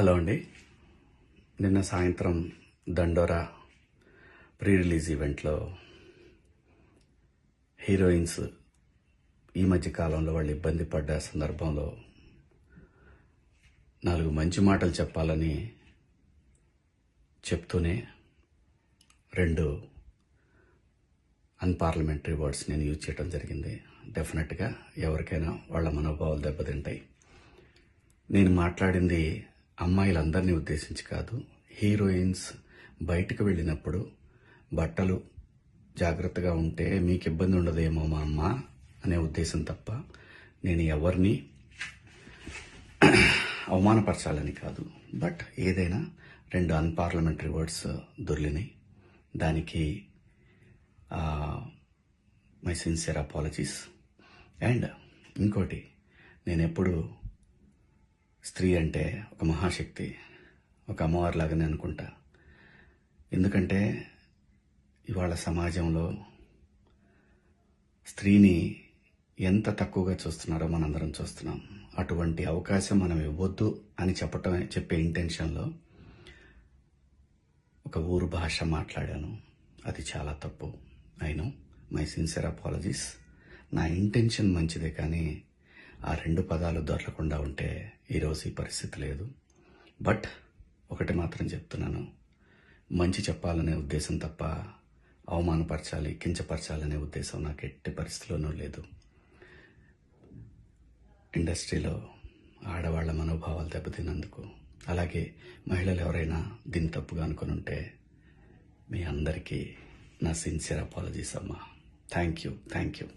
Hello అండి. నిన్న సాయంత్రం దండోరా ప్రీ రిలీజ్ ఈవెంట్లో హీరోయిన్స్ ఈ మధ్య కాలంలో వాళ్ళు ఇబ్బంది పడ్డ సందర్భంలో 4 మంచి మాటలు చెప్పాలని చెప్తూనే 2 అన్పార్లమెంటరీ వర్డ్స్ నేను యూజ్ చేయడం జరిగింది. డెఫినెట్గా ఎవరికైనా వాళ్ళ మనోభావాలు దెబ్బతింటాయి. నేను మాట్లాడింది అమ్మాయిలందరినీ ఉద్దేశించి కాదు. హీరోయిన్స్ బయటకు వెళ్ళినప్పుడు బట్టలు జాగ్రత్తగా ఉంటే మీకు ఇబ్బంది ఉండదేమో మా అమ్మ అనే ఉద్దేశం తప్ప నేను ఎవరిని అవమానపరచాలని కాదు. బట్ ఏదైనా 2 అన్పార్లమెంటరీ వర్డ్స్ దొర్లినాయి. దానికి మై సిన్సియర్ అపాలజీస్. అండ్ ఇంకోటి, నేను ఎప్పుడు స్త్రీ అంటే ఒక మహాశక్తి, ఒక అమ్మవారిలాగానే అనుకుంటా. ఎందుకంటే ఇవాళ సమాజంలో స్త్రీని ఎంత తక్కువగా చూస్తున్నారో మనందరం చూస్తున్నాం. అటువంటి అవకాశం మనం ఇవ్వద్దు అని చెప్పే ఇంటెన్షన్లో ఒక ఊరు భాష మాట్లాడాను. అది చాలా తప్పు. I know, my sincere apologies. నా ఇంటెన్షన్ మంచిదే, కానీ ఆ 2 పదాలు దొరకకుండా ఉంటే ఈరోజు ఈ పరిస్థితి లేదు. బట్ ఒకటి మాత్రం చెప్తున్నాను, మంచి చెప్పాలనే ఉద్దేశం తప్ప అవమానపరచాలి, కించపరచాలనే ఉద్దేశం నాకు ఎట్టి పరిస్థితిలోనూ లేదు. ఇండస్ట్రీలో ఆడవాళ్ల మనోభావాలు దెబ్బతిన్నందుకు, అలాగే మహిళలు ఎవరైనా దీన్ని తప్పుగా అనుకుని ఉంటే మీ అందరికీ నా సిన్సియర్ అపాలజీస్ అమ్మా. Thank you.